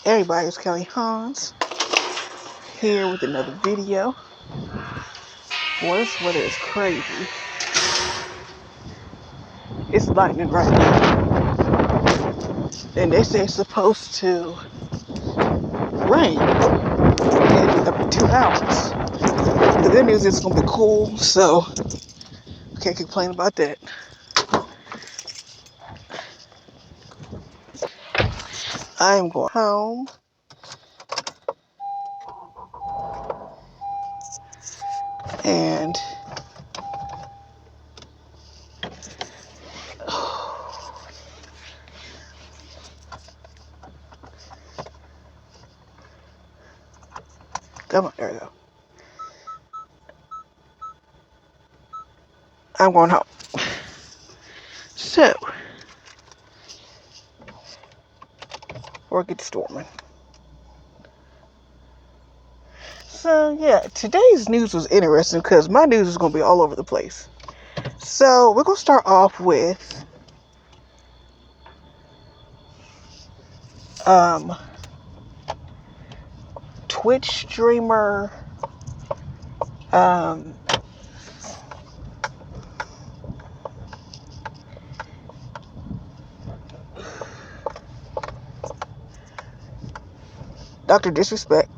Everybody, it's Kelly Hans here with another video. Boy, this weather is crazy. It's lightning right now. And they say it's supposed to rain in up to 2 hours. The good news is it's going to be cool, so I can't complain about that. I am going home. And come on, there we go. I'm going home. So, or get storming. So yeah, today's news was interesting because my news is going to be all over the place. So we're going to start off with Twitch streamer Dr. Disrespect.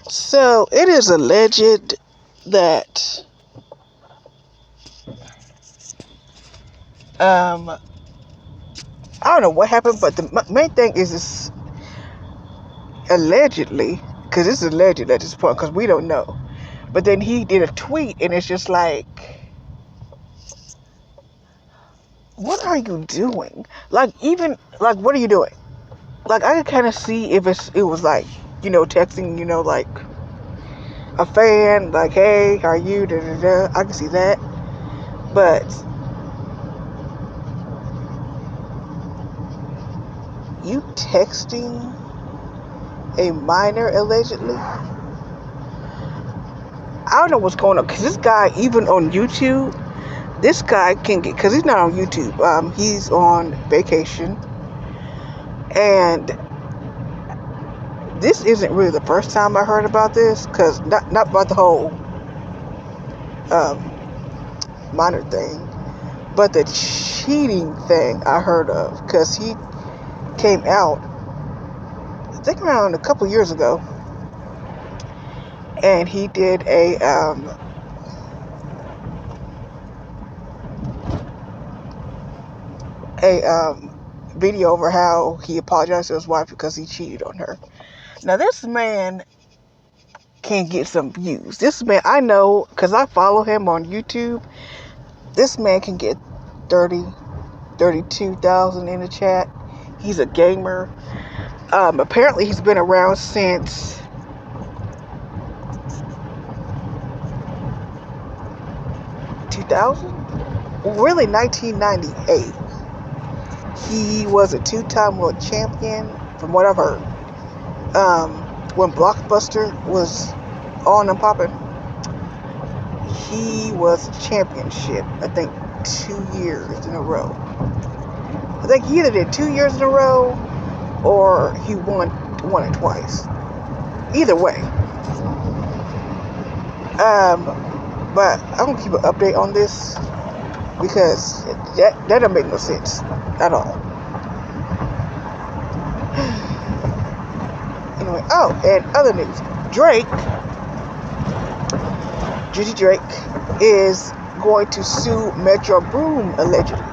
So it is alleged that I don't know what happened, but the main thing is this allegedly, because it's alleged at this point because we don't know, but then he did a tweet and it's just like, what are you doing? Like, even like, what are you doing? Like, I could kind of see if it was like, texting, like a fan, like, hey, how are you? Da, da, da. I can see that. But you texting a minor allegedly? I don't know what's going on, because this guy, even on YouTube, this guy can get, because he's not on YouTube, he's on vacation. And this isn't really the first time I heard about this, because not about the whole minor thing, but the cheating thing I heard of, because he came out, I think around a couple years ago, and he did a video over how he apologized to his wife because he cheated on her. Now this man can get some views. This man, I know, because I follow him on YouTube, this man can get 32,000 in the chat. He's a gamer. Apparently he's been around since 2000? Really 1998. He was a 2-time world champion, from what I've heard. When Blockbuster was on and popping. he was championship, I think 2 years in a row. I think he either did 2 years in a row or he won it twice. Either way. But I'm gonna keep an update on this because that don't make no sense at all. Anyway, oh, and other news. Juicy Drake is going to sue Metro Boom allegedly.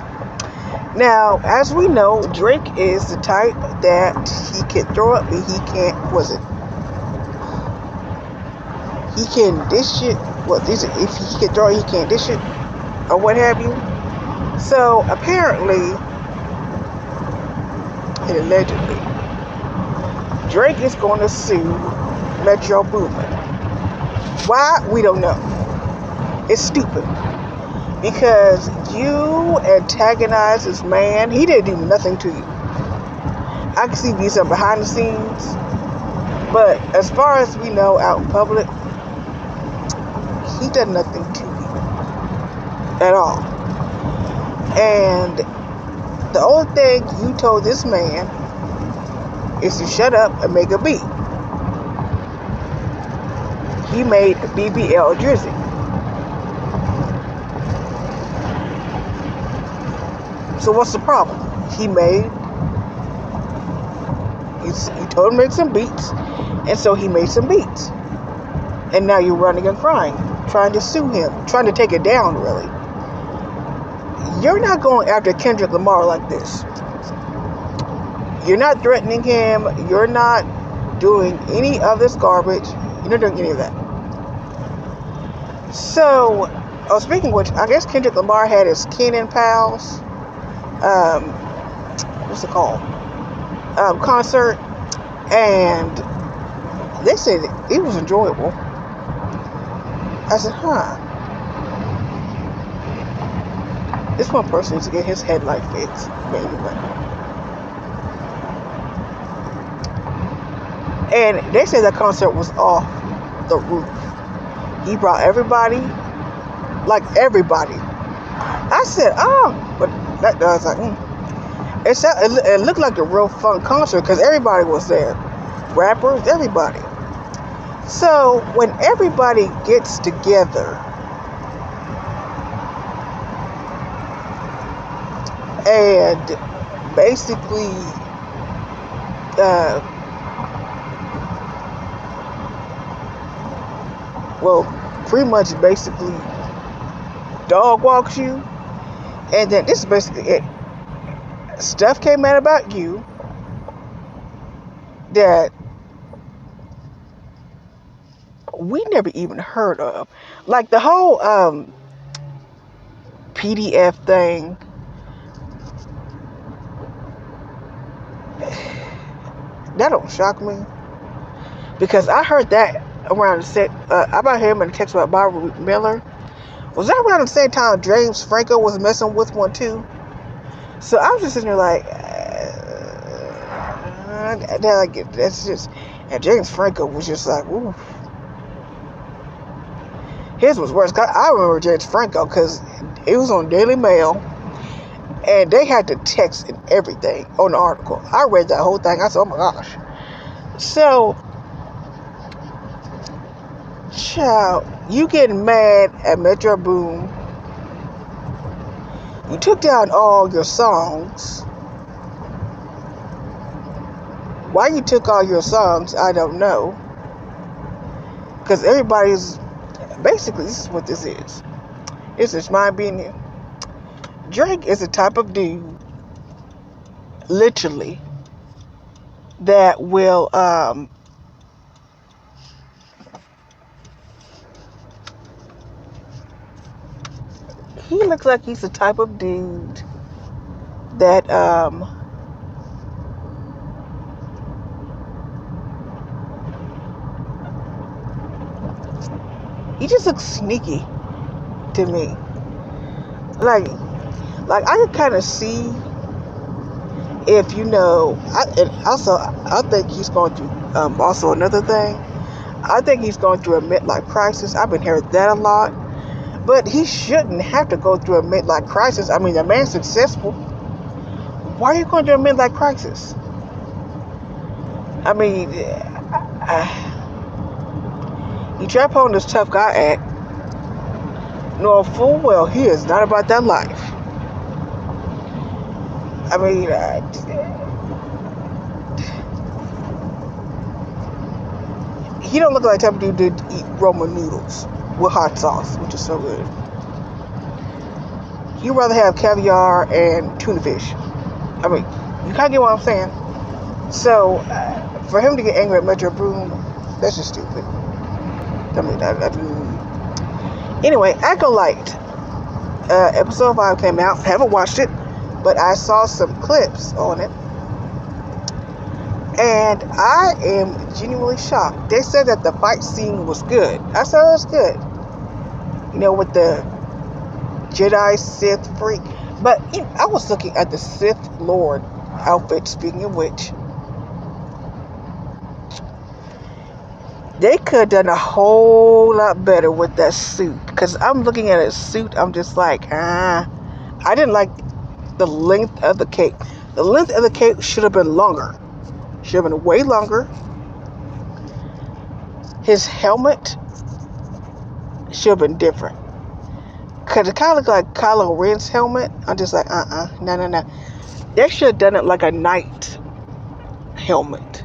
Now, as we know, Drake is the type that he can throw up, but he can't, he can dish it. If he can throw it, he can't dish it, or what have you. So, apparently, and allegedly, Drake is going to sue Metro Boomin. Why? We don't know. It's stupid. Because you antagonize this man. He didn't do nothing to you. I can see these are behind the scenes. But as far as we know out in public, he did nothing to you. At all. And the only thing you told this man is to shut up and make a beat. He made a BBL Drizzy. So what's the problem? He told him to make some beats, and so he made some beats. And now you're running and crying, trying to sue him, trying to take it down, really. You're not going after Kendrick Lamar like this. You're not threatening him. You're not doing any of this garbage. You're not doing any of that. So, speaking of which, I guess Kendrick Lamar had his Kenan Pals, what's it called? Concert, and they said it was enjoyable. I said, this one person needs to get his headlight fixed. Anyway. And they said that concert was off the roof. He brought everybody, like everybody. I said, but that does like, it looked like a real fun concert because everybody was there, rappers, everybody. So when everybody gets together and basically pretty much basically dog walks you, and then this is basically it. Stuff came out about you that we never even heard of, like the whole PDF thing. That don't shock me because I heard that around the set about him and the text about Barbara Miller. Was that around the same time James Franco was messing with one too? So I was just sitting there like, that's just, and James Franco was just like, ooh. His was worse. I remember James Franco because it was on Daily Mail, and they had the text and everything on the article. I read that whole thing. I said, oh my gosh. So, child, you getting mad at Metro Boom. You took down all your songs. Why you took all your songs, I don't know. Because everybody's... Basically, this is what this is. This is my opinion. Drake is the type of dude, literally, that will... he looks like he's the type of dude that he just looks sneaky to me. Like I can kind of see if I think he's going through also another thing. I think he's going through a midlife crisis. I've been hearing that a lot. But he shouldn't have to go through a midlife crisis. I mean, the man's successful. Why are you going through a midlife crisis? I mean, you try to put on this tough guy act, knowing full well he is not about that life. I mean, he don't look like the type of dude to eat Roman noodles with hot sauce, which is so good. He'd rather have caviar and tuna fish. I mean, you kind of get what I'm saying. So, for him to get angry at Metro Boom, that's just stupid. I mean, anyway, Acolyte. Episode 5 came out. Haven't watched it, but I saw some clips on it. And I am genuinely shocked. They said that the fight scene was good. I said it was good. You know, with the Jedi Sith freak. But I was looking at the Sith Lord outfit, speaking of which. They could have done a whole lot better with that suit. Because I'm looking at a suit, I'm just like, I didn't like the length of the cape. The length of the cape should have been longer. Should have been way longer. His helmet should have been different. Because it kind of looked like Kylo Ren's helmet. I'm just like, no. They should have done it like a knight helmet.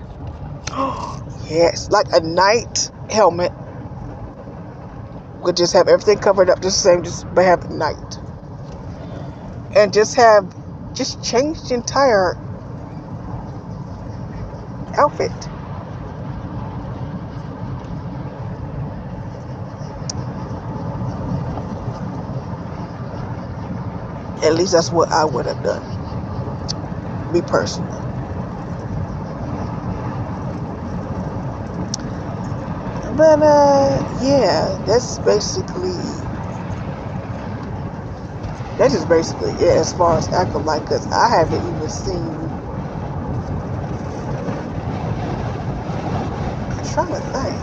Yes, like a knight helmet. Would just have everything covered up just the same, just but have a knight. And just change the entire outfit. At least that's what I would have done. Me personally. But yeah, that's just basically it as far as Acolyte, because I haven't even seen. I'm trying to think.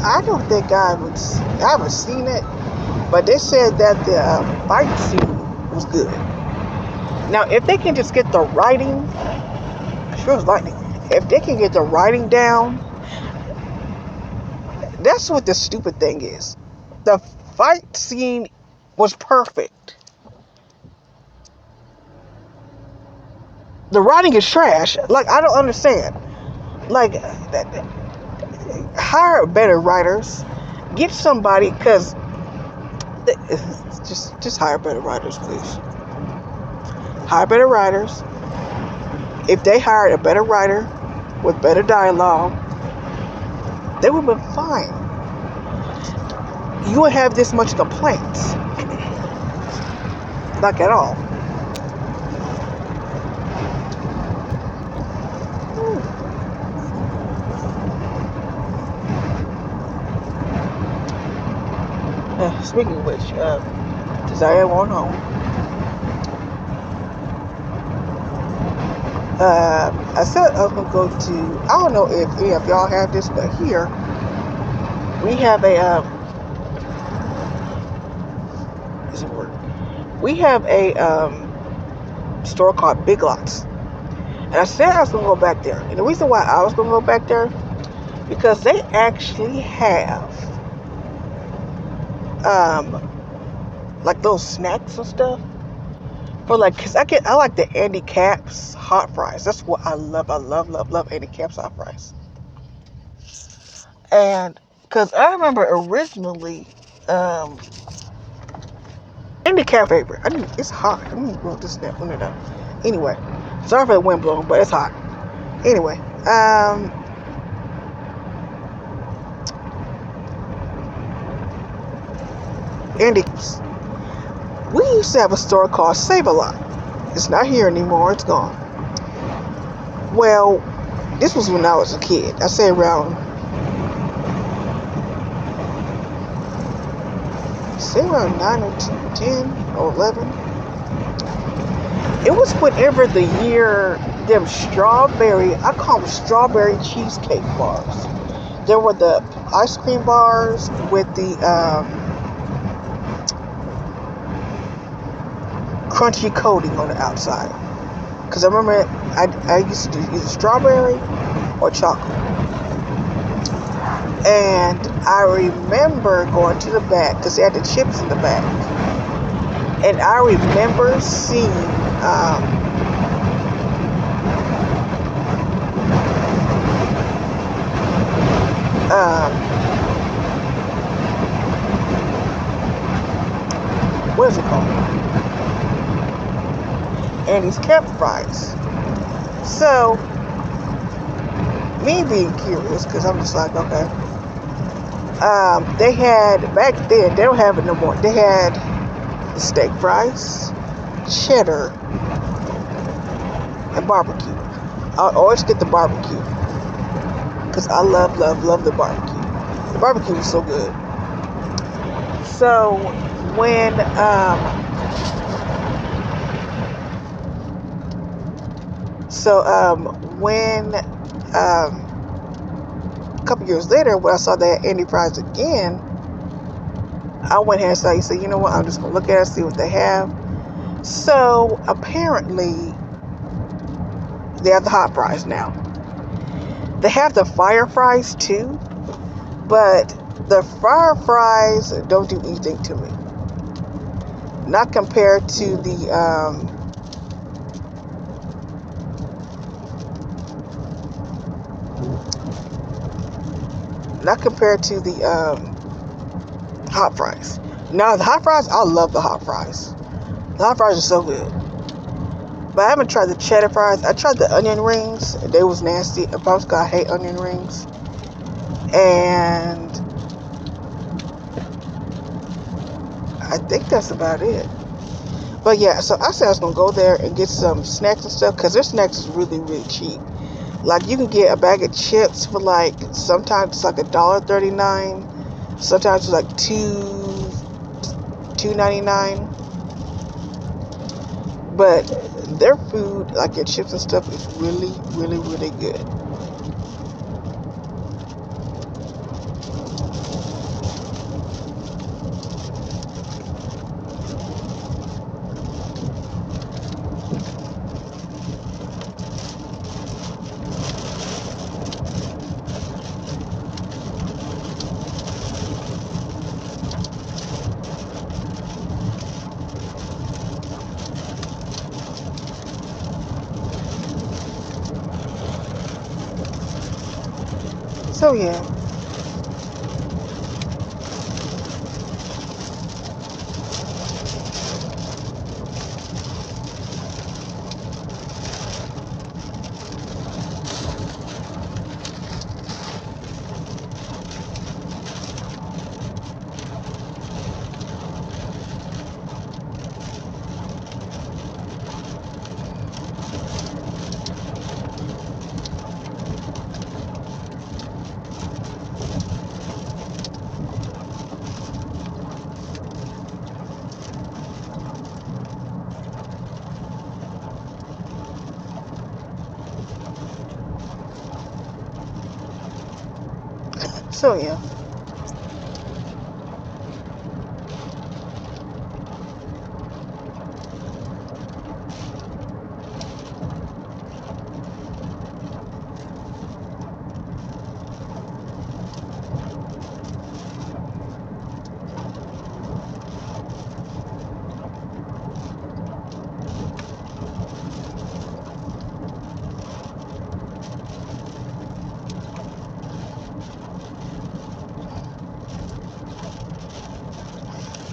I don't think I haven't seen it, but they said that the fight scene was good. Now, if they can just get the writing, sure it's lightning. If they can get the writing down, that's what the stupid thing is. The fight scene was perfect. The writing is trash. Like, I don't understand. Like, hire better writers. Get somebody, because just hire better writers, please. Hire better writers. If they hired a better writer with better dialogue, they would have been fine. You wouldn't have this much complaints. Like at all. Speaking of which, Desire won't home. I said I was going to go to, I don't know if any of y'all have this, but here we have a store called Big Lots. And I said I was going to go back there. And the reason why I was going to go back there, because they actually have like those snacks and stuff. For like, cause I like the Andy Capp's hot fries. That's what I love. I love Andy Capp's hot fries. And cause I remember originally, Andy Cap favorite. It's hot. I need to roll this window down. Anyway, sorry for the wind blowing, but it's hot. Anyway, Andy's. We used to have a store called Save-A-Lot. It's not here anymore. It's gone. Well, this was when I was a kid. I say around 9 or 10 or 11. It was whatever the year them strawberry, I call them strawberry cheesecake bars. There were the ice cream bars with the crunchy coating on the outside. Because I remember I used to do either strawberry or chocolate. And I remember going to the back because they had the chips in the back. And I remember seeing what is it called? Andy's Camp Fries. So, me being curious, because I'm just like, okay. They had, back then, they don't have it no more. They had the steak fries, cheddar, and barbecue. I always get the barbecue because I love the barbecue. The barbecue was so good. So when a couple years later, when I saw that Andy Fries again, I went ahead and said, you know what? I'm just gonna look at it, see what they have. So apparently, they have the hot fries now. They have the fire fries too, but the fire fries don't do anything to me. Not compared to the hot fries. Now the hot fries, I love the hot fries. The hot fries are so good. But I haven't tried the cheddar fries. I tried the onion rings. They was nasty. I hate onion rings. And I think that's about it. But yeah, so I said I was going to go there and get some snacks and stuff. Because their snacks is really, really cheap. Like you can get a bag of chips for like, sometimes it's like $1.39. Sometimes it's like $2.99. But their food, like their chips and stuff, is really, really, really good. So yeah. So yeah.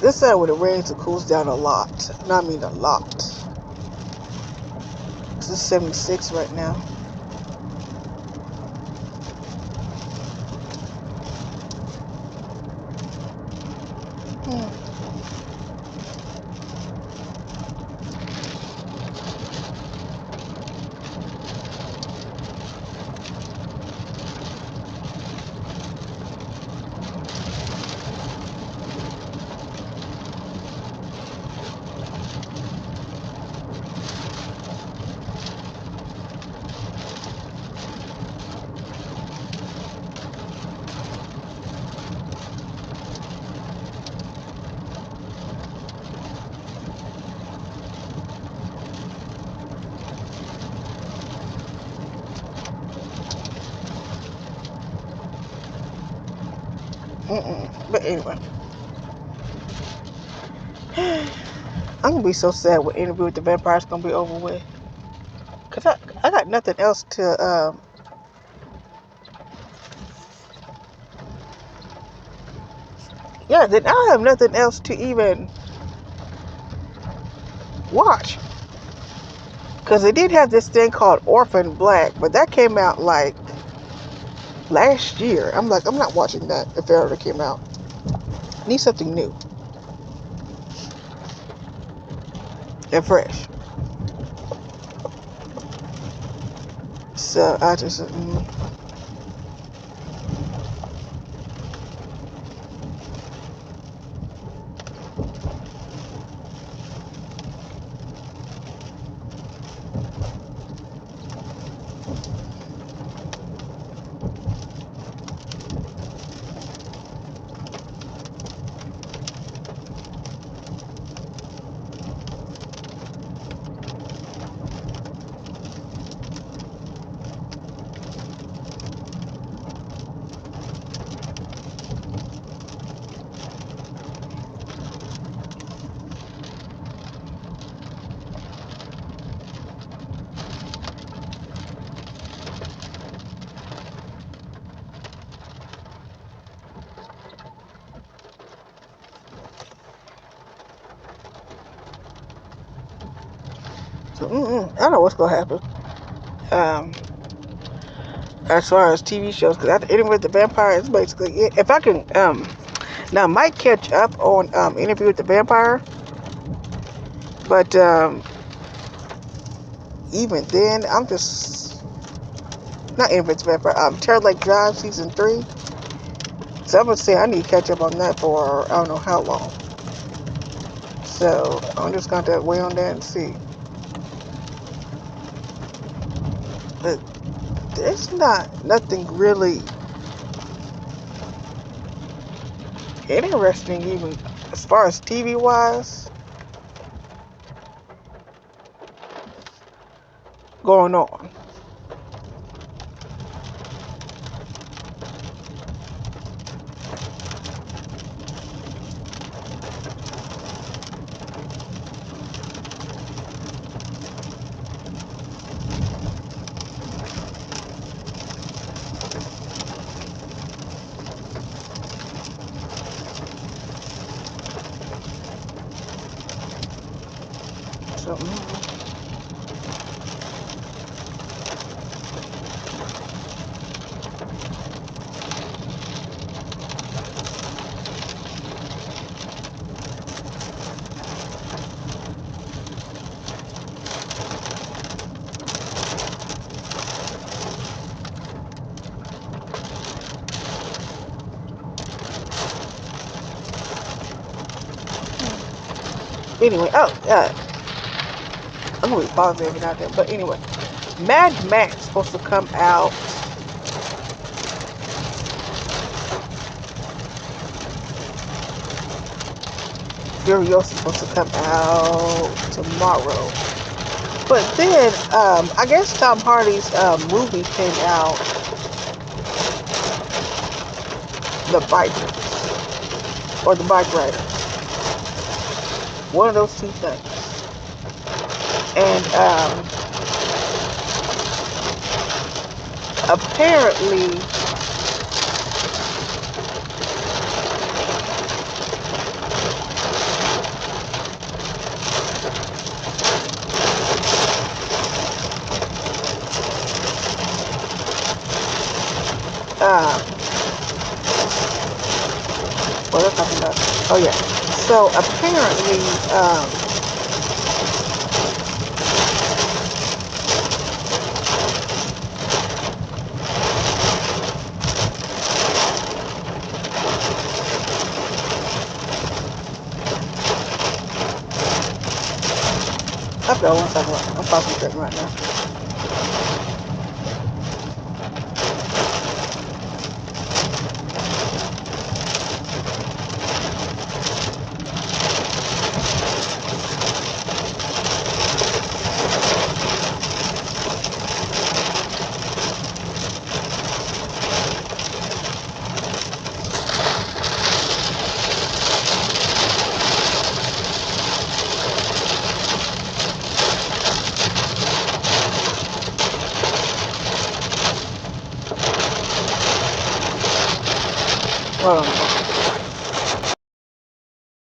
This side when it rains, it cools down a lot. No, I mean a lot. This is 76 right now. But anyway, I'm gonna be so sad when Interview with the Vampire is gonna be over with. Cause I got nothing else to yeah. Then I have nothing else to even watch. Cause they did have this thing called Orphan Black, but that came out like last year. I'm like, I'm not watching that if it ever came out. Need something new and fresh. So I just so I don't know what's gonna happen. Um, as far as TV shows, because after Interview with the Vampire is basically it. If I can now I might catch up on Interview with the Vampire, but even then I'm just not Interview with the Vampire. Terror Lake Drive season 3. So I'm gonna say I need to catch up on that for I don't know how long. So I'm just going to wait on that and see. But there's nothing really interesting, even as far as TV wise, going on. So anyway, I'm gonna be pausing every now and then. But anyway, Mad Max supposed to come out Furiosa supposed to come out tomorrow. But then, I guess Tom Hardy's movie came out, The Bikers, or The Bike Riders. One of those two things. And apparently, what are we talking about? Oh yeah. So apparently, I forgot what I'm talking about. I'm concentrating right now. Um,